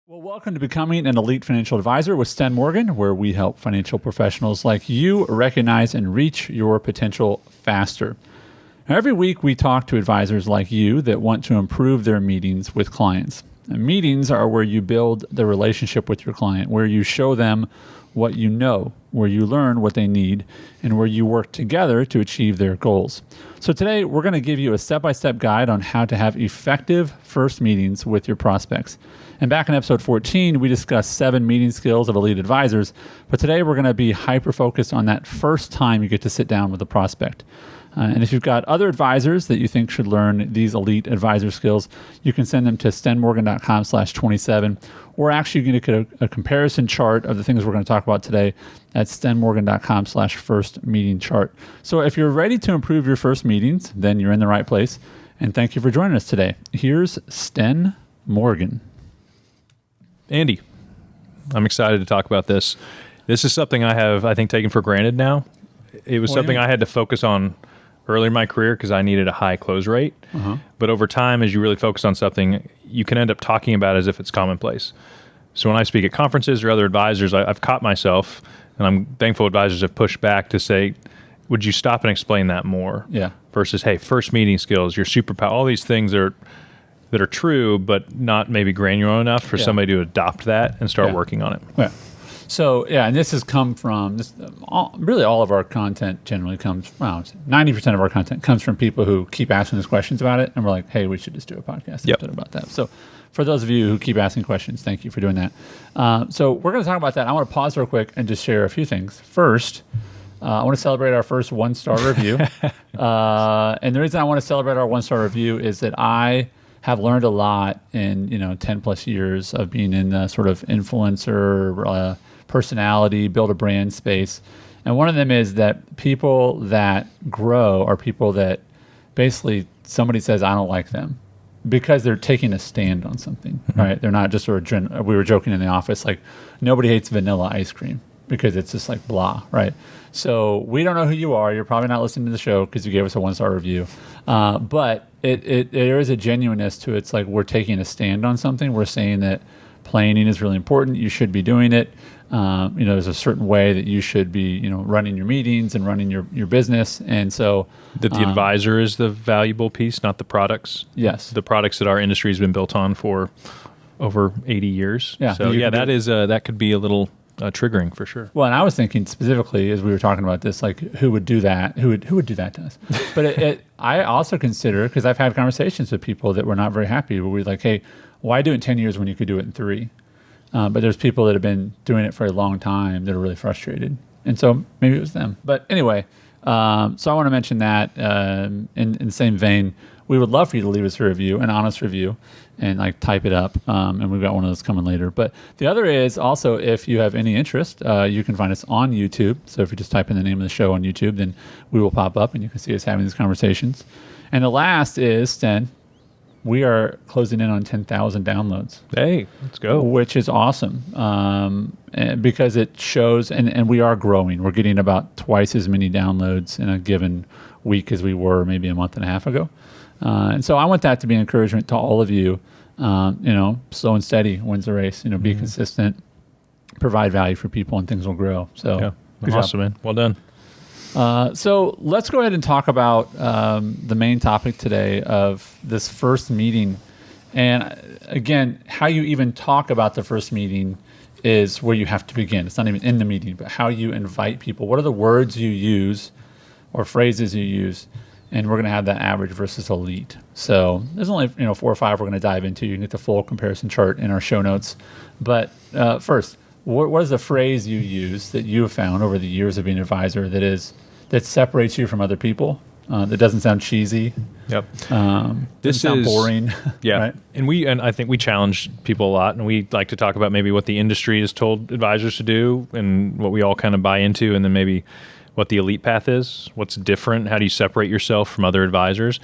Well, welcome to Becoming an Elite Financial Advisor with Sten Morgan, where we help financial professionals like you recognize and reach your potential faster. Now, every week, we talk to advisors like you that want to improve their meetings with clients. And meetings are where you build the relationship with your client, where you show them what you know, where you learn what they need, and where you work together to achieve their goals. So today, we're going to give you a step-by-step guide on how to have effective first meetings with your prospects. And back in episode 14, we discussed 7 meeting skills of elite advisors, but today we're going to be hyper-focused on that first time you get to sit down with a prospect. And if you've got other advisors that you think should learn these elite advisor skills, you can send them to stenmorgan.com/27, or actually you can get a comparison chart of the things we're going to talk about today at stenmorgan.com/first meeting chart. So if you're ready to improve your first meetings, then you're in the right place. And thank you for joining us today. Here's Sten Morgan. Andy, I'm excited to talk about this. This is something I have, I think, taken for granted now. It was something I had to focus on early in my career because I needed a high close rate. But over time, as you really focus on something, you can end up talking about it as if it's commonplace. So when I speak at conferences or other advisors, I've caught myself, and I'm thankful advisors have pushed back to say, would you stop and explain that more? Yeah. Versus, hey, first meeting skills, your superpower, all these things that are true, but not maybe granular enough for somebody to adopt that and start working on it. Yeah. So, and this has come from, really all of our content generally comes, 90% of our content comes from people who keep asking us questions about it, and we're like, hey, we should just do a podcast episode about that. So for those of you who keep asking questions, thank you for doing that. So we're going to talk about that. I want to pause real quick and just share a few things. First, I want to celebrate our first 1-star review. And the reason I want to celebrate our 1-star review is that I have learned a lot in 10 plus years of being in the sort of influencer, personality, build a brand space. And one of them is that people that grow are people that basically somebody says, I don't like them because they're taking a stand on something, right? They're not just sort of, we were joking in the office, like nobody hates vanilla ice cream because it's just like blah, right? So we don't know who you are. You're probably not listening to the show because you gave us a 1-star review. But there is a genuineness to it. It's like we're taking a stand on something. We're saying that planning is really important. You should be doing it. There's a certain way that you should be, running your meetings and running your business. And so that the advisor is the valuable piece, not the products. Yes. The products that our industry has been built on for over 80 years. Yeah. So that could be a little triggering for sure. Well, and I was thinking specifically as we were talking about this, like who would do that? Who would do that to us? But I also consider, because I've had conversations with people that were not very happy, where we're like, hey, why do it in 10 years when you could do it in 3? But there's people that have been doing it for a long time that are really frustrated. And so maybe it was them. But anyway, so I want to mention that in the same vein, we would love for you to leave us a review, an honest review, and like type it up. And we've got one of those coming later. But the other is also, if you have any interest, you can find us on YouTube. So if you just type in the name of the show on YouTube, then we will pop up and you can see us having these conversations. And the last is, Sten, we are closing in on 10,000 downloads. Hey, let's go. Which is awesome because it shows, and we are growing. We're getting about twice as many downloads in a given week as we were maybe a month and a half ago. And so I want that to be an encouragement to all of you. Slow and steady wins the race. Be consistent, provide value for people, and things will grow. So good awesome, man. Well done. So let's go ahead and talk about the main topic today of this first meeting. And again, how you even talk about the first meeting is where you have to begin. It's not even in the meeting, but how you invite people. What are the words you use or phrases you use? And we're going to have that average versus elite. So there's only 4 or 5 we're going to dive into. You can get the full comparison chart in our show notes. But first, what is the phrase you use that you have found over the years of being an advisor that separates you from other people? That doesn't sound cheesy. Yep. Doesn't sound boring. Yeah. Right? And I think we challenge people a lot, and we like to talk about maybe what the industry has told advisors to do and what we all kind of buy into, and then maybe what the elite path is, what's different, how do you separate yourself from other advisors.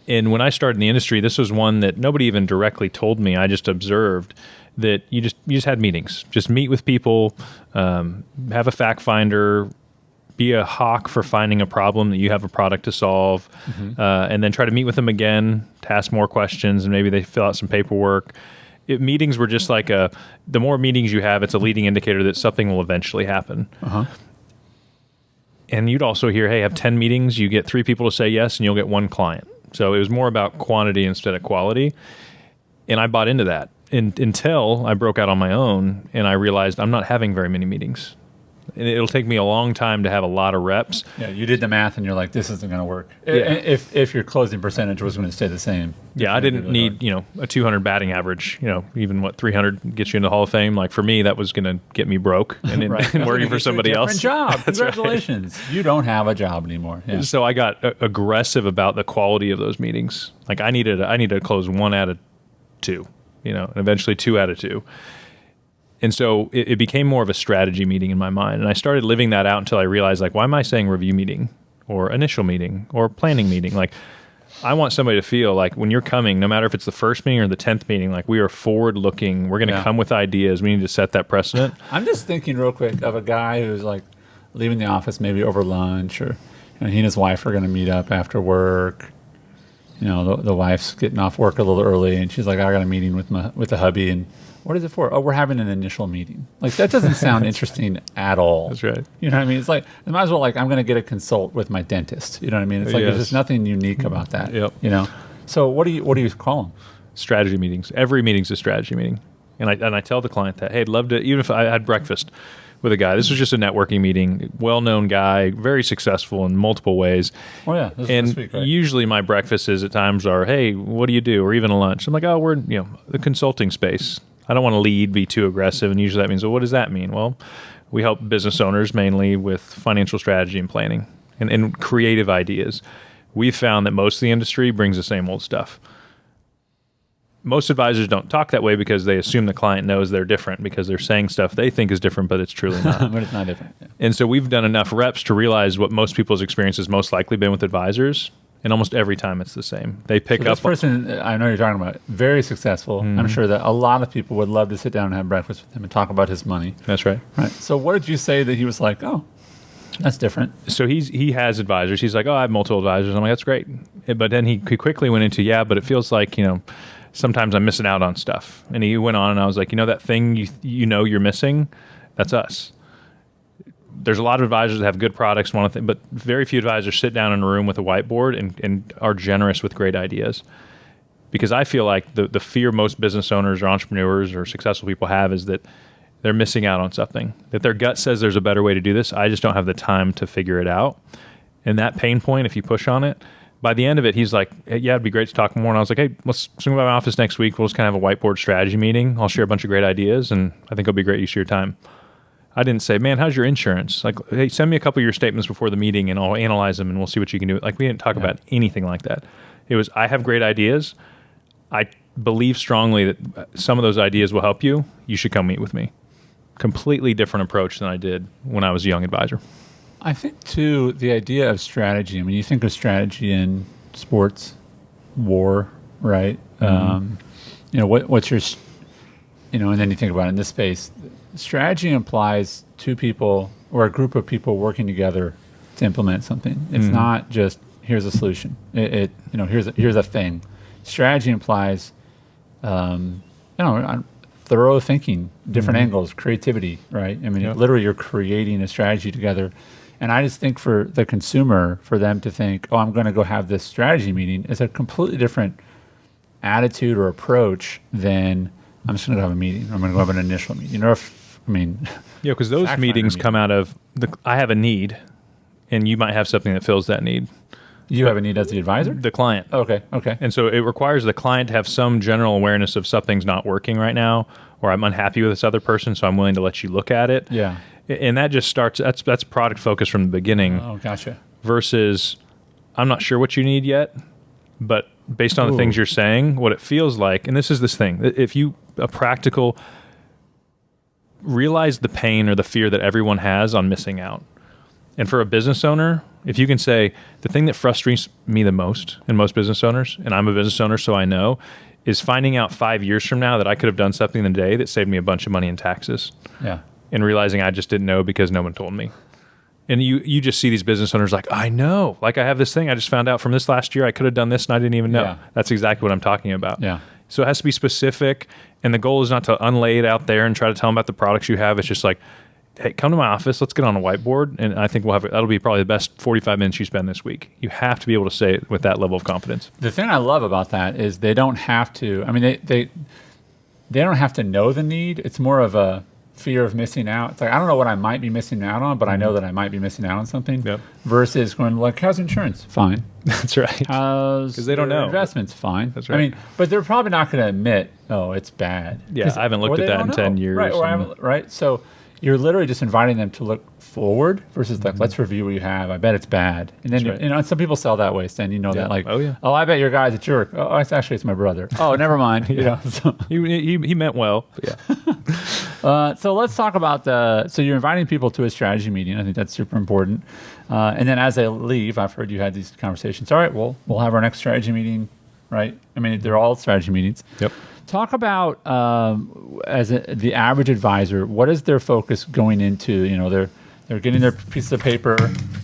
And when I started in the industry, this was one that nobody even directly told me. I just observed that you just had meetings. Just meet with people, have a fact finder, be a hawk for finding a problem that you have a product to solve, and then try to meet with them again to ask more questions, and maybe they fill out some paperwork. Meetings were just like the more meetings you have, it's a leading indicator that something will eventually happen. And you'd also hear, hey, have 10 meetings, you get 3 people to say yes, and you'll get 1 client. So it was more about quantity instead of quality. And I bought into that until I broke out on my own and I realized I'm not having very many meetings. And it'll take me a long time to have a lot of reps. Yeah, you did the math and you're like, this isn't going to work. Yeah. If your closing percentage was going to stay the same. Yeah, I didn't need, a 200 batting average, even 300 gets you into the Hall of Fame. Like for me, that was going to get me broke and, right. and working for somebody else. Job. Congratulations. Right. You don't have a job anymore. Yeah. So I got aggressive about the quality of those meetings. Like I needed to close 1 out of 2, and eventually 2 out of 2. And so it became more of a strategy meeting in my mind. And I started living that out until I realized, like, why am I saying review meeting or initial meeting or planning meeting? Like, I want somebody to feel like when you're coming, no matter if it's the first meeting or the 10th meeting, like we are forward looking. We're going to come with ideas. We need to set that precedent. I'm just thinking real quick of a guy who's like leaving the office maybe over lunch, or he and his wife are going to meet up after work. The wife's getting off work a little early and she's like, I got a meeting with the hubby, and what is it for? Oh, we're having an initial meeting. Like, that doesn't sound interesting at all. That's right. You know what I mean? It's like, I might as well, I'm going to get a consult with my dentist. You know what I mean? It's like, There's just nothing unique about that. Yep. So what do you call them? Strategy meetings. Every meeting's a strategy meeting. And I tell the client that, hey, I'd love to, even if I had breakfast with a guy, this was just a networking meeting, well-known guy, very successful in multiple ways. Oh, yeah. This week, right? Usually my breakfasts at times are, hey, what do you do? Or even a lunch. I'm like, oh, we're in, the consulting space. I don't want to lead, be too aggressive. And usually that means, well, what does that mean? Well, we help business owners mainly with financial strategy and planning and creative ideas. We've found that most of the industry brings the same old stuff. Most advisors don't talk that way because they assume the client knows they're different because they're saying stuff they think is different, but it's truly not. But it's not different. Yeah. And so we've done enough reps to realize what most people's experience has most likely been with advisors. And almost every time it's the same. They pick up. This person, I know you're talking about, very successful. Mm-hmm. I'm sure that a lot of people would love to sit down and have breakfast with him and talk about his money. That's right. Right. So what did you say that he was like, oh, that's different? So he has advisors. He's like, oh, I have multiple advisors. I'm like, that's great. But then he quickly went into, but it feels like, sometimes I'm missing out on stuff. And he went on and I was like, that thing you're missing, that's us. There's a lot of advisors that have good products, but very few advisors sit down in a room with a whiteboard and are generous with great ideas. Because I feel like the fear most business owners or entrepreneurs or successful people have is that they're missing out on something, that their gut says there's a better way to do this. I just don't have the time to figure it out. And that pain point, if you push on it, by the end of it, he's like, hey, yeah, it'd be great to talk more. And I was like, hey, let's swing by my office next week. We'll just kind of have a whiteboard strategy meeting. I'll share a bunch of great ideas, and I think it'll be great use of your time. I didn't say, man, how's your insurance? Like, hey, send me a couple of your statements before the meeting and I'll analyze them and we'll see what you can do. Like, we didn't talk about anything like that. It was, I have great ideas. I believe strongly that some of those ideas will help you. You should come meet with me. Completely different approach than I did when I was a young advisor. I think, too, the idea of strategy, you think of strategy in sports, war, right? Mm-hmm. What's your, and then you think about it in this space. Strategy implies 2 people or a group of people working together to implement something. It's not just here's a solution. Here's a thing. Strategy implies, thorough thinking, different angles, creativity, right? Literally, you're creating a strategy together. And I just think for the consumer, for them to think, oh, I'm going to go have this strategy meeting, is a completely different attitude or approach than I'm just going to go have a meeting. I'm going to go have an initial meeting. Because those meetings come out of I have a need, and you might have something that fills that need. You have a need as the advisor? The client. Okay. And so it requires the client to have some general awareness of something's not working right now, or I'm unhappy with this other person, so I'm willing to let you look at it. Yeah. And that just starts, that's product focus from the beginning. Oh, gotcha. Versus, I'm not sure what you need yet, but based on the things you're saying, what it feels like, and this is this thing, if you, a practical, realize the pain or the fear that everyone has on missing out. And for a business owner, if you can say, the thing that frustrates me the most, and most business owners, and I'm a business owner so I know, is finding out 5 years from now that I could have done something today that saved me a bunch of money in taxes. Yeah. And realizing I just didn't know because no one told me. And you just see these business owners like, I know. Like, I have this thing I just found out from this last year. I could have done this and I didn't even know. Yeah. That's exactly what I'm talking about. Yeah. So it has to be specific. And the goal is not to unlay it out there and try to tell them about the products you have. It's just like, hey, come to my office. Let's get on a whiteboard. And I think that'll be probably the best 45 minutes you spend this week. You have to be able to say it with that level of confidence. The thing I love about that is they don't have to, I mean, they don't have to know the need. It's more of a fear of missing out. It's like, I don't know what I might be missing out on, but I know that I might be missing out on something. Yep. Versus going like, how's insurance? Fine. That's right. Because they don't know. Investments? Fine. That's right. I mean, but they're probably not going to admit, oh, it's bad. Yeah, I haven't looked at that in 10 years. Right, right? So you're literally just inviting them to look forward versus like, let's review what you have. I bet it's bad. And then, right. some people sell that way, Sten. You know that. Like, oh, I bet your guy's a jerk. Oh, it's my brother. Oh, never mind. So. He meant well. Yeah. So let's talk about so you're inviting people to a strategy meeting. I think that's super important. And then as they leave, I've heard you had these conversations. All right, we'll have our next strategy meeting, right? I mean, they're all strategy meetings. Yep. Talk about the average advisor. What is their focus going into? They're getting their pieces of paper,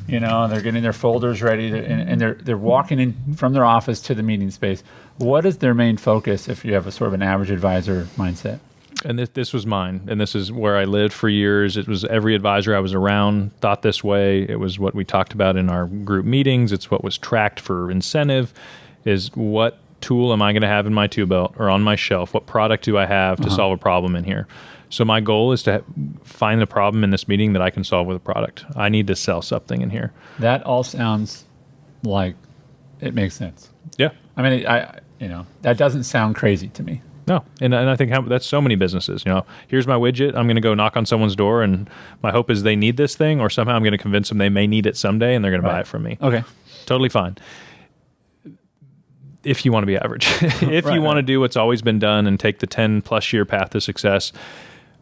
and they're getting their folders ready, and they're walking in from their office to the meeting space. What is their main focus if you have a sort of an average advisor mindset? And this was mine, and this is where I lived for years. It was every advisor I was around thought this way. It was what we talked about in our group meetings. It's what was tracked for incentive, is what tool am I going to have in my tool belt or on my shelf? What product do I have to solve a problem in here? So my goal is to find the problem in this meeting that I can solve with a product. I need to sell something in here. That all sounds like it makes sense. Yeah. I mean, that doesn't sound crazy to me. No, and I think that's so many businesses. Here's my widget. I'm going to go knock on someone's door, and my hope is they need this thing, or somehow I'm going to convince them they may need it someday, and they're going to buy it from me. Okay. Totally fine. If you want to be average, if you want to do what's always been done and take the 10+ year path to success.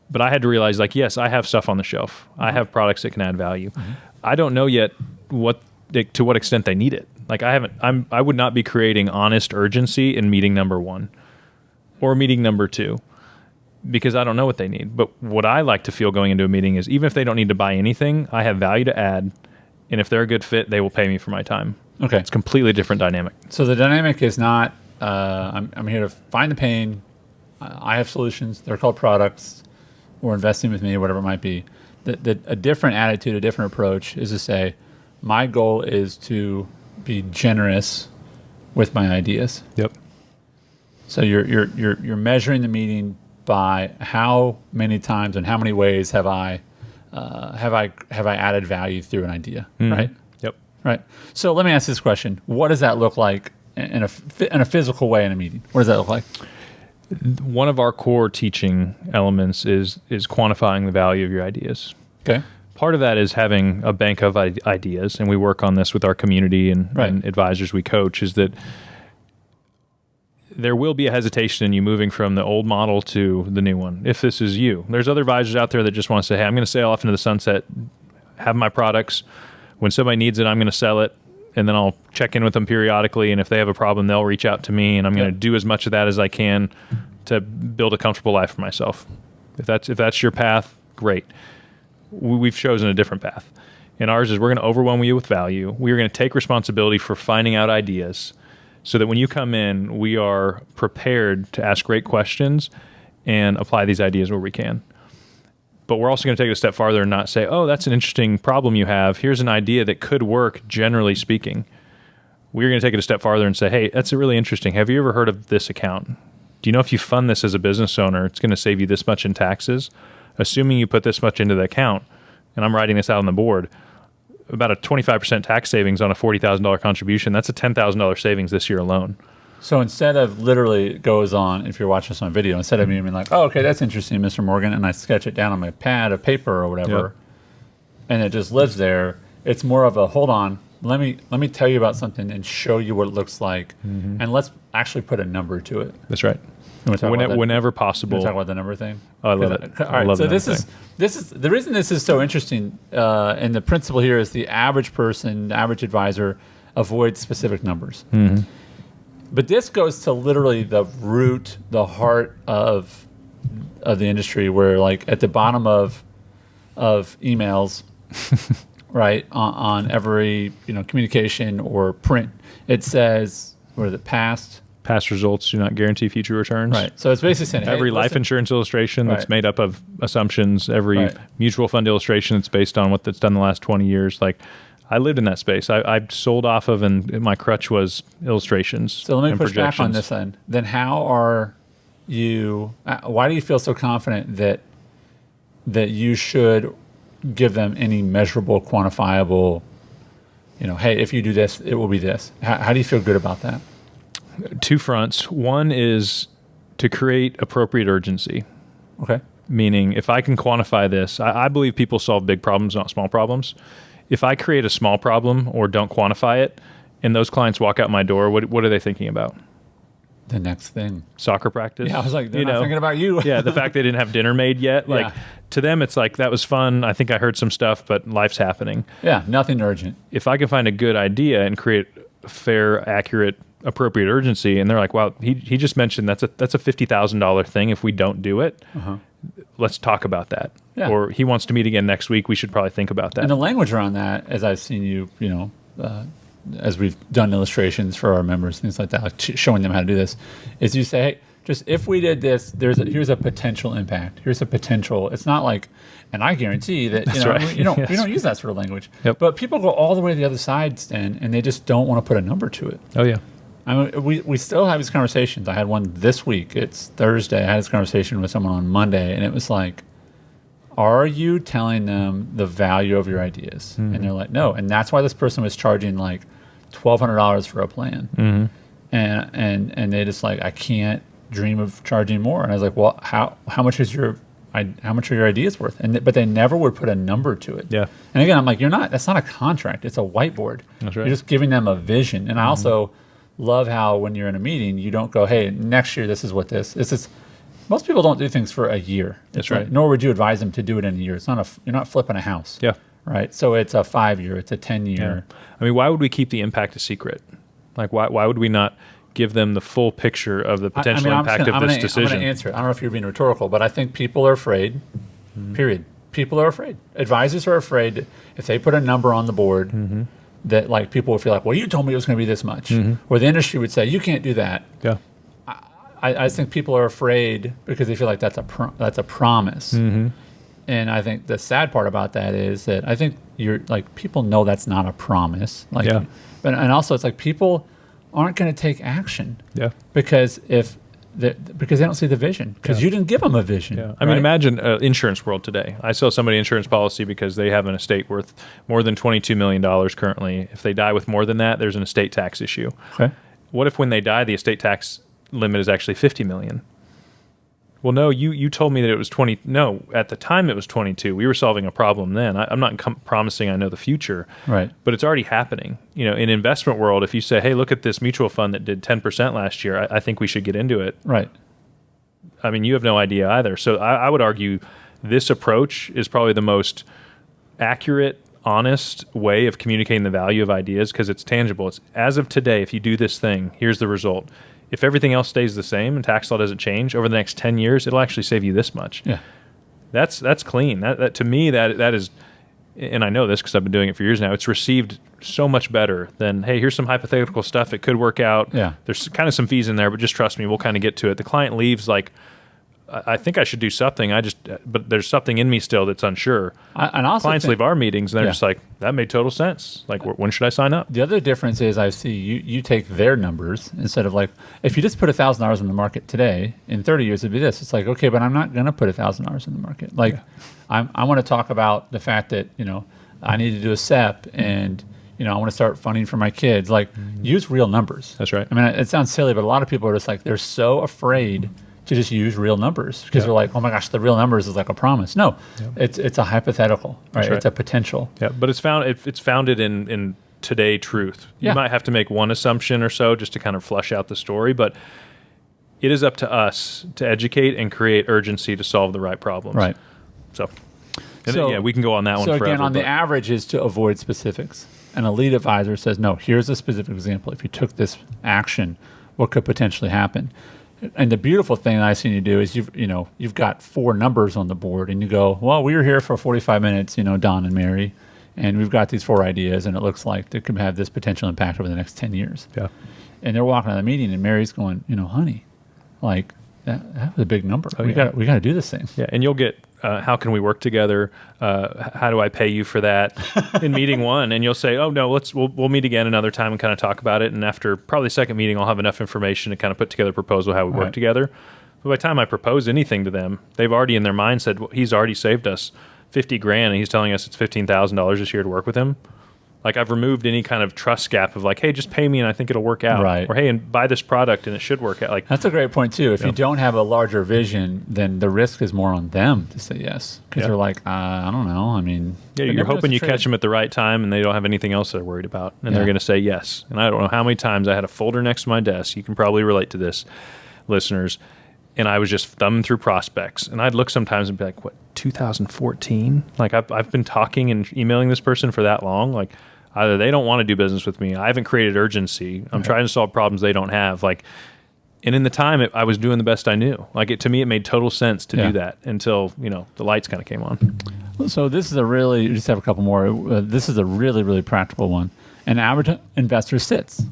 But I had to realize, like, yes, I have stuff on the shelf. I have products that can add value. I don't know yet to what extent they need it. Like, I would not be creating honest urgency in meeting number 1 or meeting number 2 because I don't know what they need. But what I like to feel going into a meeting is, even if they don't need to buy anything, I have value to add. And if they're a good fit, they will pay me for my time. Okay. It's a completely different dynamic. So the dynamic is not, I'm here to find the pain. I have solutions. They're called products, or investing with me, or whatever it might be. A different attitude, a different approach is to say, my goal is to be generous with my ideas. Yep. So you're measuring the meeting by how many times and how many ways have I added value through an idea, right? Yep. Right. So let me ask this question: what does that look like in a physical way in a meeting? What does that look like? One of our core teaching elements is quantifying the value of your ideas. Okay. Part of that is having a bank of ideas, and we work on this with our community and advisors we coach, is that there will be a hesitation in you moving from the old model to the new one, if this is you. There's other advisors out there that just want to say, hey, I'm going to sail off into the sunset, have my products. When somebody needs it, I'm going to sell it, and then I'll check in with them periodically, and if they have a problem, they'll reach out to me, and I'm going to do as much of that as I can to build a comfortable life for myself. If that's your path, great. We've chosen a different path. And ours is, we're going to overwhelm you with value. We are going to take responsibility for finding out ideas so that when you come in, we are prepared to ask great questions and apply these ideas where we can. But we're also going to take it a step farther and not say, oh, that's an interesting problem you have. Here's an idea that could work, generally speaking. We're going to take it a step farther and say, hey, that's really interesting. Have you ever heard of this account? Do you know if you fund this as a business owner, it's going to save you this much in taxes? Assuming you put this much into the account, and I'm writing this out on the board, about a 25% tax savings on a $40,000 contribution, that's a $10,000 savings this year alone. So instead of literally, it goes on, if you're watching this on video, instead of me being like, oh, okay, that's interesting, Mr. Morgan, and I sketch it down on my pad of paper or whatever, and it just lives there, it's more of a, hold on, let me tell you about something and show you what it looks like, and let's actually put a number to it. That's right. Whenever possible. Talk about the number thing. Oh, I love it. All right. So this is the reason this is so interesting, and the principle here is the average person, average advisor, avoids specific numbers. But this goes to literally the root, the heart of the industry, where like at the bottom of emails, right, on every communication or print, it says, what is it, past, Past results do not guarantee future returns. Right. So it's basically saying, every hey, life insurance illustration that's made up of assumptions, every mutual fund illustration that's based on what that's done the last 20 years. Like, I lived in that space. I sold off of, and my crutch was illustrations. So let me push back on this end. Then how are you, why do you feel so confident that you should give them any measurable, quantifiable, hey, if you do this, it will be this? How do you feel good about that? Two fronts. One is to create appropriate urgency. Okay. Meaning, if I can quantify this, I believe people solve big problems, not small problems. If I create a small problem or don't quantify it, and those clients walk out my door, what are they thinking about? The next thing. Soccer practice. Yeah, I was like, they're not thinking about you. Yeah, the fact they didn't have dinner made yet. Like, to them, it's like, that was fun. I think I heard some stuff, but life's happening. Yeah, nothing urgent. If I can find a good idea and create a fair, accurate, appropriate urgency, and they're like, wow, he just mentioned that's a $50,000 thing if we don't do it. Let's talk about that. Yeah. Or he wants to meet again next week. We should probably think about that. And the language around that, as I've seen you, as we've done illustrations for our members, things like that, like showing them how to do this, is you say, hey, just if we did this, here's a potential impact. Here's a potential. It's not like, and I guarantee that you don't use that sort of language. Yep. But people go all the way to the other side, Sten, and they just don't want to put a number to it. Oh yeah. I mean, we still have these conversations. I had one this week. It's Thursday. I had this conversation with someone on Monday, and it was like, are you telling them the value of your ideas? Mm-hmm. And they're like, no. And that's why this person was charging like $1,200 for a plan. Mm-hmm. And they just like, I can't dream of charging more. And I was like, well, how much are your ideas worth? But they never would put a number to it. Yeah. And again, I'm like, that's not a contract. It's a whiteboard. That's right. You're just giving them a vision. And I also love how when you're in a meeting, you don't go, hey, next year this is what this is. Most people don't do things for a year. That's right. Nor would you advise them to do it in a year. It's not you're not flipping a house. Yeah. Right. So it's a 5-year. It's a 10-year. Yeah. I mean, why would we keep the impact a secret? Like, why would we not give them the full picture of the potential impact of this decision? I'm going to answer it. I don't know if you're being rhetorical, but I think people are afraid. Period. People are afraid. Advisors are afraid if they put a number on the board. That like people would feel like, well, you told me it was going to be this much, or the industry would say you can't do that. Yeah, I think people are afraid because they feel like that's a promise, and I think the sad part about that is that I think you're like people know that's not a promise. Like, but and also it's like people aren't going to take action. Yeah, because because they don't see the vision because you didn't give them a vision. Yeah. I mean, imagine insurance world today. I sell somebody an insurance policy because they have an estate worth more than $22 million currently. If they die with more than that, there's an estate tax issue. Okay. What if when they die, the estate tax limit is actually $50 million? Well, no, you told me that it was 20. No, at the time it was 22. We were solving a problem then. I'm not promising I know the future, right? But it's already happening. In investment world, if you say, hey, look at this mutual fund that did 10% last year, I think we should get into it. Right. I mean, you have no idea either. So I would argue this approach is probably the most accurate, honest way of communicating the value of ideas because it's tangible. It's as of today, if you do this thing, here's the result. If everything else stays the same and tax law doesn't change over the next 10 years, it'll actually save you this much. Yeah, that's clean. That to me that is, and I know this because I've been doing it for years now. It's received so much better than, hey, here's some hypothetical stuff. It could work out. Yeah, there's kind of some fees in there, but just trust me, we'll kind of get to it. The client leaves like, I think I should do something. But there's something in me still that's unsure. And also clients leave our meetings and they're just like, that made total sense. Like, when should I sign up? The other difference is I see you take their numbers instead of like, if you just put $1,000 in the market today, in 30 years it'd be this. It's like, okay, but I'm not going to put $1,000 in the market. Like, I want to talk about the fact that I need to do a SEP and I want to start funding for my kids. Like, use real numbers. That's right. I mean, it sounds silly, but a lot of people are just like they're so afraid to just use real numbers because they're like, oh my gosh, the real numbers is like a promise. No, it's a hypothetical, right? It's a potential. Yeah, but it's founded in today truth. You might have to make one assumption or so just to kind of flush out the story, but it is up to us to educate and create urgency to solve the right problems. Right. So we can go on that one forever. So again, on the average is to avoid specifics. An elite advisor says, no, here's a specific example. If you took this action, what could potentially happen? And the beautiful thing that I've seen you do is you've got 4 numbers on the board, and you go, well, we were here for 45 minutes, Don and Mary, and we've got these 4 ideas, and it looks like they could have this potential impact over the next 10 years. Yeah. and they're walking out of the meeting, and Mary's going, honey, like that was a big number. We got to do this thing. Yeah, and you'll get how can we work together? How do I pay you for that in meeting one? And you'll say, oh no, we'll meet again another time and kind of talk about it. And after probably second meeting, I'll have enough information to kind of put together a proposal how we work together. But by the time I propose anything to them, they've already in their mind said, well, he's already saved us $50,000, and he's telling us it's $15,000 this year to work with him. Like, I've removed any kind of trust gap of like, hey, just pay me and I think it'll work out. Right. Or hey, and buy this product and it should work out. Like, that's a great point too. If you don't have a larger vision, then the risk is more on them to say yes, because they're like, I don't know. I mean, you're hoping you catch them at the right time and they don't have anything else they're worried about, and they're going to say yes. And I don't know how many times I had a folder next to my desk. You can probably relate to this, listeners. And I was just thumbing through prospects, and I'd look sometimes and be like, what, 2014? Like, I've been talking and emailing this person for that long. Like, either they don't want to do business with me, I haven't created urgency, I'm trying to solve problems they don't have. Like, and in the time, I was doing the best I knew. Like, to me, it made total sense to do that until, the lights kind of came on. So this is you just have a couple more. This is a really, really practical one. An average investor sits.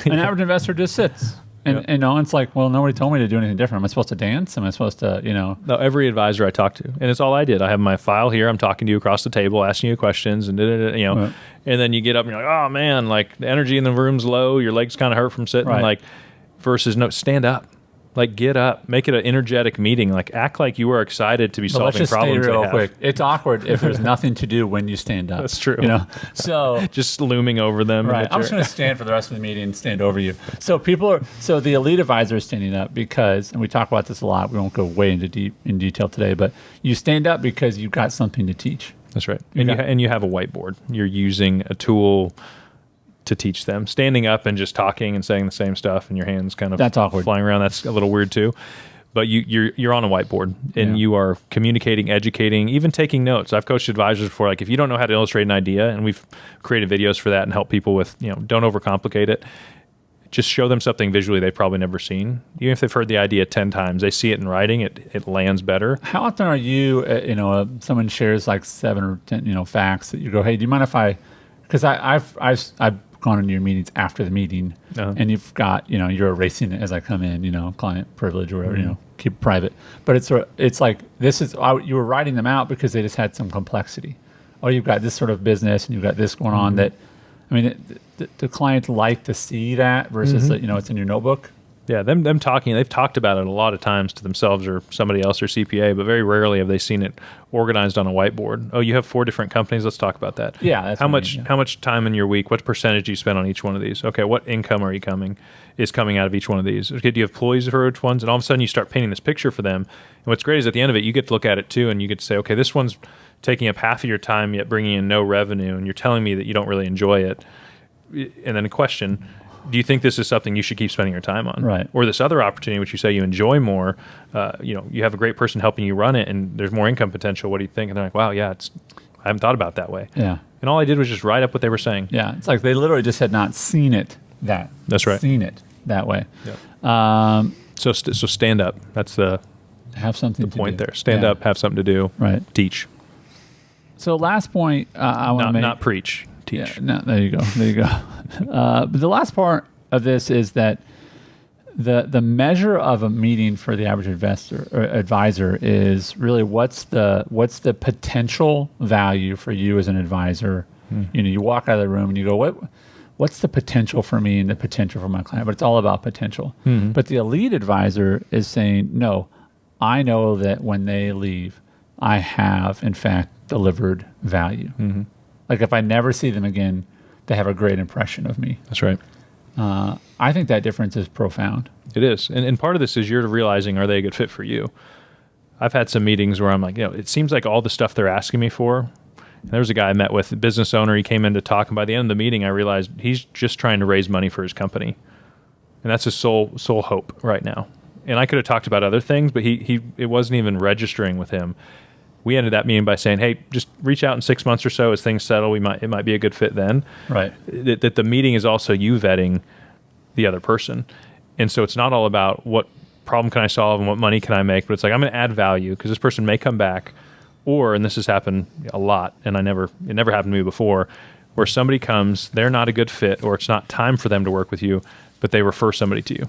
An average investor just sits. And it's like, well, nobody told me to do anything different. Am I supposed to dance? Am I supposed to, No, every advisor I talk to, and it's all I did. I have my file here. I'm talking to you across the table, asking you questions, and and then you get up and you're like, oh man, like the energy in the room's low. Your legs kind of hurt from sitting. Like, versus no, stand up. Like, get up, make it an energetic meeting. Like, act like you are excited to be solving problems. Let's just stay real quick. It's awkward if there's nothing to do when you stand up. That's true. So just looming over them. Right. I'm just going to stand for the rest of the meeting and stand over you. So the elite advisor is standing up because, and we talk about this a lot. We won't go way into in detail today, but you stand up because you've got something to teach. That's right. And you have a whiteboard. You're using a tool to teach them. Standing up and just talking and saying the same stuff and your hands kind of that's awkward. Flying around, that's a little weird too. But you're on a whiteboard and you are communicating, educating, even taking notes. I've coached advisors before. Like, if you don't know how to illustrate an idea, and we've created videos for that and help people with, don't overcomplicate it. Just show them something visually they've probably never seen. Even if they've heard the idea 10 times, they see it in writing, it lands better. How often are you, someone shares like 7 or 10, facts that you go, hey, do you mind if because I've gone into your meetings after the meeting, and you've got, you're erasing it as I come in, client privilege or whatever, keep it private. But it's like, you were writing them out because they just had some complexity. Oh, you've got this sort of business and you've got this going on that, I mean, the clients like to see that versus, it's in your notebook. Yeah, them talking, they've talked about it a lot of times to themselves or somebody else or CPA, but very rarely have they seen it organized on a whiteboard. Oh, you have 4 different companies. Let's talk about that. Yeah. That's how much time in your week, what percentage do you spend on each one of these? Okay, what income is coming out of each one of these? Okay, do you have employees for which ones? And all of a sudden you start painting this picture for them. And what's great is at the end of it, you get to look at it too, and you get to say, okay, this one's taking up half of your time yet bringing in no revenue, and you're telling me that you don't really enjoy it. And then a question, do you think this is something you should keep spending your time on? Right. Or this other opportunity, which you say you enjoy more, you have a great person helping you run it and there's more income potential. What do you think? And they're like, wow, yeah, I haven't thought about it that way. Yeah. And all I did was just write up what they were saying. Yeah. It's like they literally just had not seen it That's right. Seen it that way. Yep. So stand up. That's have something the point there. Stand up, have something to do. Right. Teach. So last point I want to make. Not preach. Teach. Yeah, no, there you go. But the last part of this is that the measure of a meeting for the average investor or advisor is really what's the potential value for you as an advisor. You walk out of the room and you go, what's the potential for me and the potential for my client? But it's all about potential. But the elite advisor is saying, no, I know that when they leave, I have in fact delivered value. Like, if I never see them again, they have a great impression of me. That's right. I think that difference is profound. It is. And part of this is you're realizing, are they a good fit for you? I've had some meetings where I'm like, it seems like all the stuff they're asking me for. And there was a guy I met with, a business owner. He came in to talk, and by the end of the meeting, I realized he's just trying to raise money for his company. And that's his sole hope right now. And I could have talked about other things, but it wasn't even registering with him. We ended that meeting by saying, hey, just reach out in 6 months or so as things settle. It might be a good fit then. Right. That the meeting is also you vetting the other person. And so it's not all about what problem can I solve and what money can I make, but it's like, I'm going to add value because this person may come back. Or, and this has happened a lot, and it never happened to me before, where somebody comes, they're not a good fit, or it's not time for them to work with you, but they refer somebody to you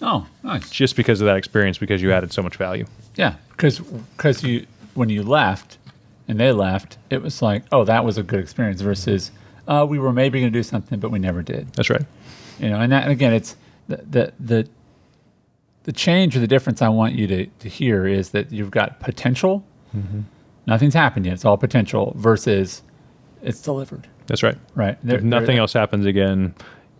Oh, nice. just because of that experience, because you added so much value. Yeah, because you when you left and they left, it was like, oh, that was a good experience versus we were maybe going to do something, but we never did. That's right. And that, and again, it's the change or the difference I want you to hear is that you've got potential. Mm-hmm. Nothing's happened yet. It's all potential versus it's delivered. That's right. Right. If nothing else happens again,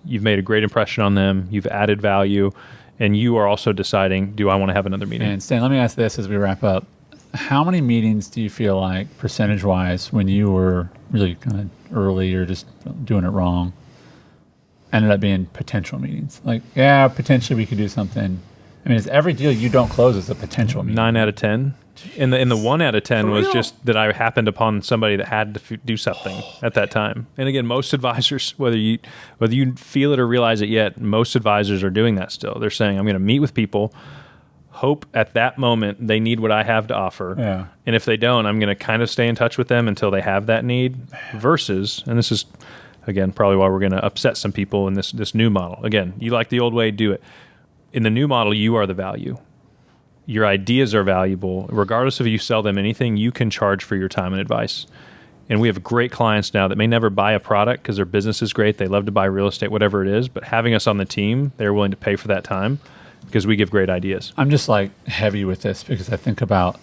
you've made a great impression on them. You've added value, and you are also deciding, do I want to have another meeting? And Stan, let me ask this as we wrap up. How many meetings do you feel like, percentage-wise, when you were really kind of early or just doing it wrong, ended up being potential meetings? Like, yeah, potentially we could do something. I mean, is every deal you don't close is a potential meeting? 9 out of 10. In the 1 out of 10 For was real? just that I happened upon somebody that had to do something at that time. And again, most advisors, whether you feel it or realize it yet, most advisors are doing that still. They're saying, I'm going to meet with people, hope at that moment they need what I have to offer. Yeah. And if they don't, I'm going to kind of stay in touch with them until they have that need. Versus, and this is, again, probably why we're going to upset some people in this new model. Again, you like the old way, do it. In the new model, you are the value. Your ideas are valuable. Regardless of if you sell them anything, you can charge for your time and advice. And we have great clients now that may never buy a product because their business is great. They love to buy real estate, whatever it is. But having us on the team, they're willing to pay for that time because we give great ideas. I'm just like heavy with this because I think about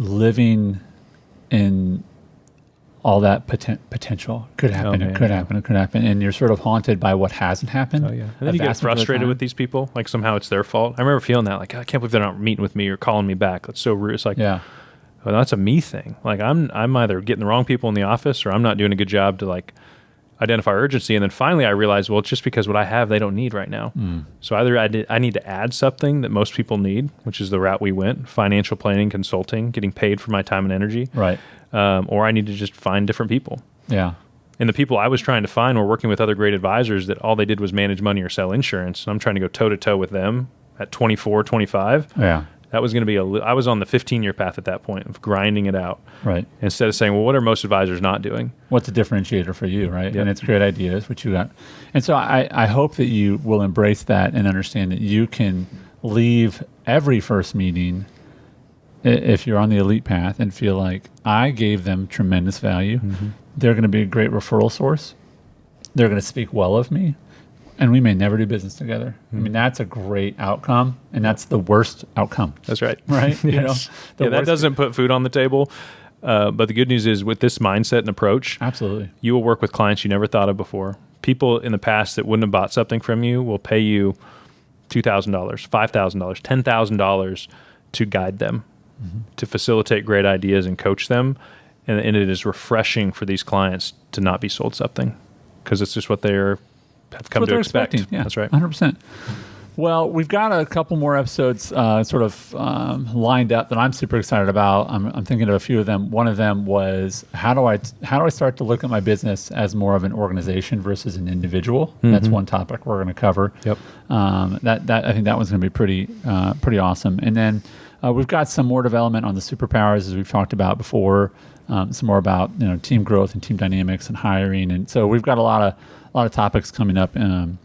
living in all that potential. Could happen, it could happen, it could happen. And you're sort of haunted by what hasn't happened. Oh, yeah. And then you get frustrated with these people, like somehow it's their fault. I remember feeling that, like, I can't believe they're not meeting with me or calling me back. That's so rude. It's like, yeah. Well, that's a me thing. Like I'm either getting the wrong people in the office or I'm not doing a good job to like identify urgency. And then finally I realized, well, it's just because what I have, they don't need right now. So either I need to add something that most people need, which is the route we went, financial planning, consulting, getting paid for my time and energy. Right. Or I need to just find different people. Yeah. And the people I was trying to find were working with other great advisors that all they did was manage money or sell insurance. And I'm trying to go toe to toe with them at 24, 25. Yeah. That was going to be I was on the 15-year path at that point of grinding it out. Right. Instead of saying, well, what are most advisors not doing? What's a differentiator for you, right? Yep. And it's great ideas, what you got. And so I hope that you will embrace that and understand that you can leave every first meeting if you're on the elite path and feel like I gave them tremendous value. Mm-hmm. They're going to be a great referral source. They're going to speak well of me. And we may never do business together. Mm-hmm. I mean, that's a great outcome, and that's the worst outcome. That's right. Right? Yes. You know, that doesn't put food on the table. But the good news is with this mindset and approach, absolutely, you will work with clients you never thought of before. People in the past that wouldn't have bought something from you will pay you $2,000, $5,000, $10,000 to guide them, to facilitate great ideas and coach them. And it is refreshing for these clients to not be sold something because it's just what have come to expect. Yeah, that's right. 100%. Well, we've got a couple more episodes sort of lined up that I'm super excited about. I'm thinking of a few of them. One of them was how do I start to look at my business as more of an organization versus an individual? Mm-hmm. That's one topic we're going to cover. Yep. That I think that one's going to be pretty awesome. And then we've got some more development on the superpowers as we've talked about before. Some more about team growth and team dynamics and hiring, and so we've got a lot of topics coming up in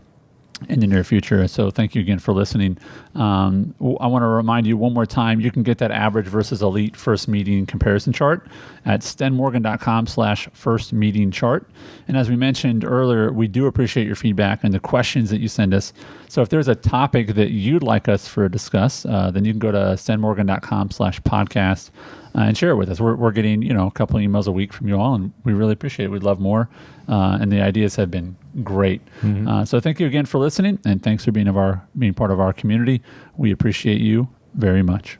the near future. So thank you again for listening. I want to remind you one more time, you can get that average versus elite first meeting comparison chart at stenmorgan.com/first meeting chart. And as we mentioned earlier, we do appreciate your feedback and the questions that you send us. So if there's a topic that you'd like us to discuss, then you can go to stenmorgan.com/podcast and share it with us. We're getting a couple of emails a week from you all, and we really appreciate it. We'd love more, and the ideas have been great. Mm-hmm. So thank you again for listening, and thanks for being part of our community. We appreciate you very much.